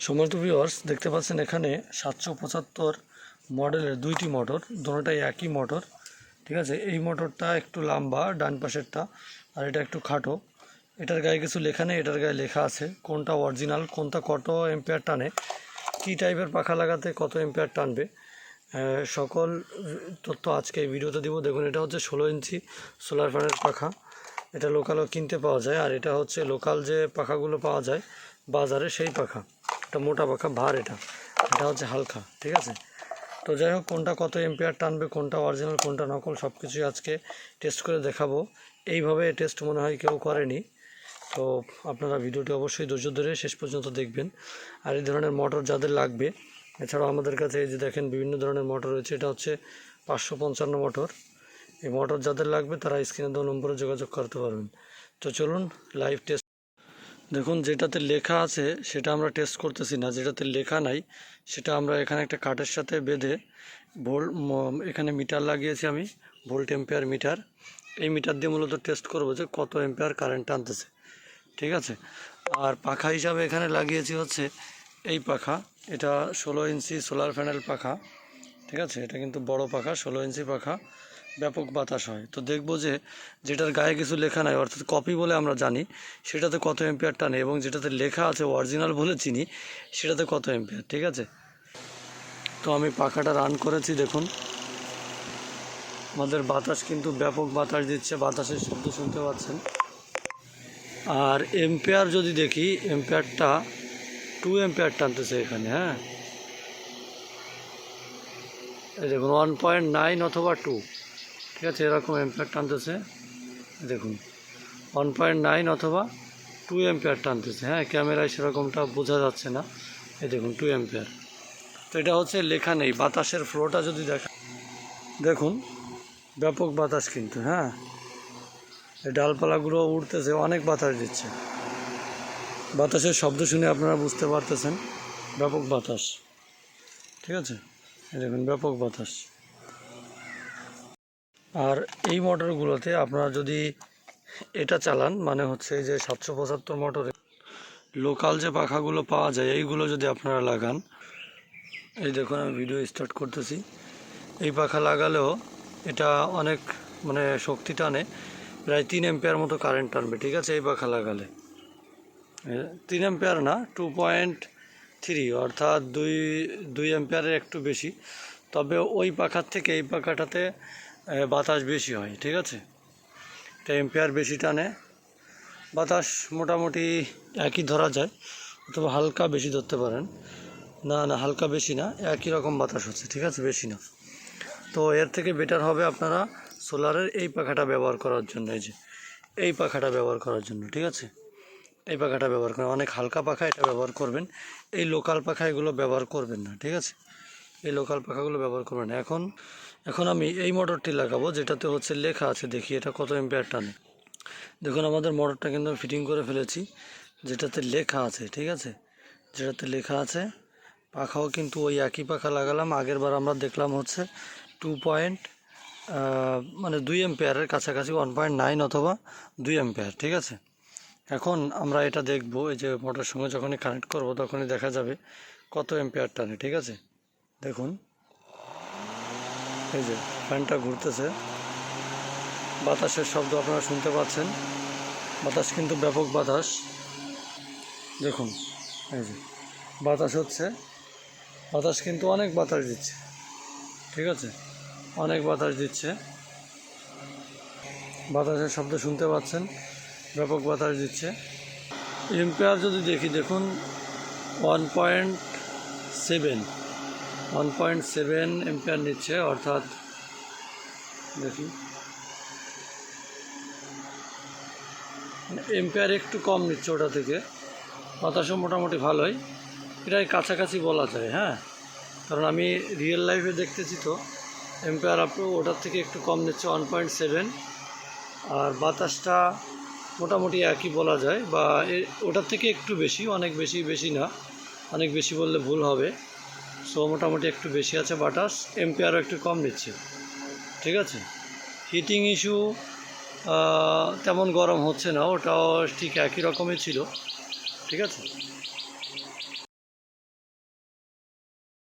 সম্মানিত ভিউয়ার্স, দেখতে পাচ্ছেন এখানে 775 মডেলের দুইটি মোটর, দুটোটাই একই মোটর। ঠিক আছে, এই মোটরটা একটু লম্বা ডান পাশেরটা, আর এটা একটু খাটো। এটার গায়ে কিছু লেখা নেই, এটার গায়ে লেখা আছে কোনটা অরিজিনাল, কোনটা কত এম্পিয়ার টানে, কী টাইপের পাখা লাগাতে কত এম্পিয়ার টানবে, সকল তথ্য আজকে এই ভিডিওতে দিব। দেখুন, এটা হচ্ছে 16 ইঞ্চি সোলার প্যানেল পাখা। এটা লোকালও কিনতে পাওয়া যায়, আর এটা হচ্ছে লোকাল যে পাখাগুলো পাওয়া যায় বাজারে সেই পাখা। এটা মোটা পাখা, ভার এটা এটা হচ্ছে হালকা। ঠিক আছে, তো যাই হোক, কোনটা কত এম্পিয়ার টানবে, কোনটা অরিজিনাল কোনটা নকল, সব কিছুই আজকে টেস্ট করে দেখাবো। এইভাবে টেস্ট মনে হয় কেউ করেনি। তো আপনারা ভিডিওটি অবশ্যই ধৈর্য ধরে শেষ পর্যন্ত দেখবেন। আর এই ধরনের মোটর যাদের লাগবে, এছাড়াও আমাদের কাছে এই যে দেখেন বিভিন্ন ধরনের মোটর রয়েছে। এটা হচ্ছে 555 মোটর। এই মোটর যাদের লাগবে তারা স্ক্রিনে দেওয়া নম্বরে যোগাযোগ করতে পারবেন। তো চলুন লাইভ টেস্ট। দেখুন, যেটাতে লেখা আছে সেটা আমরা টেস্ট করতেছি না, যেটাতে লেখা নাই সেটা আমরা এখানে একটা কাঠের সাথে বেঁধে এখানে মিটার লাগিয়েছি আমি, ভোল্ট এম্পিয়ার মিটার। এই মিটার দিয়ে মূলত টেস্ট করবো যে কত এম্পিয়ার কারেন্ট টানতেছে। ঠিক আছে, আর পাখা হিসাবে এখানে লাগিয়েছি হচ্ছে এই পাখা। এটা 16 ইঞ্চি সোলার প্যানেল পাখা। ঠিক আছে, এটা কিন্তু বড় পাখা, 16 ইঞ্চি পাখা, ব্যাপক বাতাস হয়। তো দেখবো যে যেটার গায়ে কিছু লেখা নাই, অর্থাৎ কপি বলে আমরা জানি, সেটাতে কত এম্পিয়ার টানে, এবং যেটাতে লেখা আছে অরিজিনাল বলে চিনি সেটাতে কত এম্পিয়ার। ঠিক আছে, তো আমি পাখাটা রান করেছি। দেখুন, আমাদের বাতাস কিন্তু ব্যাপক বাতাস দিচ্ছে, বাতাসের শব্দ শুনতে পাচ্ছেন। আর এম্পিয়ার যদি দেখি, এম্পিয়ারটা 2 এম্পিয়ার টানতেছে এখানে। হ্যাঁ, এই দেখুন 1.9 অথবা 2। ঠিক আছে, এরকম এম্পিয়ার টানতেছে। দেখুন 1.9 অথবা 2 এম্পিয়ার টানতেছে। হ্যাঁ, ক্যামেরায় সেরকমটা বোঝা যাচ্ছে না। এই দেখুন 2 এম্পিয়ার। তো এটা হচ্ছে লেখা নেই। বাতাসের ফ্লোটা যদি দেখা, দেখুন ব্যাপক বাতাস কিন্তু। হ্যাঁ, এই ডালপালাগুলো উঠতেছে, অনেক বাতাস দিচ্ছে। বাতাসের শব্দ শুনে আপনারা বুঝতে পারতেছেন ব্যাপক বাতাস। ঠিক আছে, এই দেখুন ব্যাপক বাতাস। আর এই মোটরগুলোতে আপনারা যদি এটা চালান, মানে হচ্ছে যে 775 মোটরে লোকাল যে পাখাগুলো পাওয়া যায় এইগুলো যদি আপনারা লাগান, এই দেখুন আমি ভিডিও স্টার্ট করতেছি, এই পাখা লাগালেও এটা অনেক মানে শক্তি টানে, প্রায় 3 এম্পিয়ার মতো কারেন্ট টানবে। ঠিক আছে, এই পাখা লাগালে 3 এম্পিয়ার না, 2.3, অর্থাৎ দুই এম্পিয়ারের একটু বেশি। তবে ওই পাখার থেকে এই পাখাটাতে বাতাস বেশি হয়। ঠিক আছে, এটা এম্পিয়ার বেশি টানে, বাতাস মোটামুটি একই ধরা যায়, অথবা হালকা বেশি ধরতে পারেন। না না, হালকা বেশি না, একই রকম বাতাস হচ্ছে। ঠিক আছে, বেশি না। তো এর থেকে বেটার হবে আপনারা সোলারের এই পাখাটা ব্যবহার করার জন্য, এই যে এই পাখাটা ব্যবহার করার জন্য। ঠিক আছে, এই পাখাটা ব্যবহার করেন, অনেক হালকা পাখা, এটা ব্যবহার করবেন। এই লোকাল পাখা এগুলো ব্যবহার করবেন না। ঠিক আছে, এই লোকাল পাখাগুলো ব্যবহার করবেন। এখন আমি এই মোটরটি লাগাবো যেটাতে হচ্ছে লেখা আছে, দেখি এটা কত এম্পিয়ার টানে। দেখুন, আমাদের মোটরটা কিন্তু ফিটিং করে ফেলেছি যেটাতে লেখা আছে। ঠিক আছে, যেটাতে লেখা আছে। পাখাও কিন্তু ওই একই পাখা লাগালাম। আগের বার আমরা দেখলাম হচ্ছে 2 এম্পিয়ারের কাছাকাছি, 1.9 অথবা 2 এম্পিয়ার। ঠিক আছে, এখন আমরা এটা দেখব, এই যে মোটরের সঙ্গে যখনই কানেক্ট করব তখনই দেখা যাবে কত এম্পিয়ার টানে। ঠিক আছে, দেখুন এই যে ফ্যানটা ঘুরতেছে, বাতাসের শব্দ আপনারা শুনতে পাচ্ছেন। বাতাস কিন্তু ব্যাপক বাতাস। দেখুন এই যে বাতাস হচ্ছে, বাতাস কিন্তু অনেক বাতাস দিচ্ছে। ঠিক আছে, অনেক বাতাস দিচ্ছে, বাতাসের শব্দ শুনতে পাচ্ছেন, ব্যাপক বাতাস দিচ্ছে। এম্পিয়ার যদি দেখি, দেখুন 1.7 এম্পিয়ার নিচ্ছে, অর্থাৎ দেখি এম্পিয়ার একটু কম নিচ্ছে ওটা থেকে। বাতাসও মোটামুটি ভালোই, এটাই কাছাকাছি বলা যায়। হ্যাঁ, কারণ আমি রিয়েল লাইফে দেখতেছি, তো এম্পিয়ার ওটার থেকে একটু কম নিচ্ছে, 1.7। আর বাতাসটা মোটামুটি একই বলা যায়, বা ওটার থেকে একটু বেশি, অনেক বেশি বেশি না, অনেক বেশি বললে ভুল হবে। সো মোটামুটি একটু বেশি আছে বাতাস, এম্পিয়ারও একটু কম নিচ্ছে। ঠিক আছে, হিটিং ইস্যু তেমন গরম হচ্ছে না, ওটাও ঠিক একই রকমই ছিল। ঠিক আছে।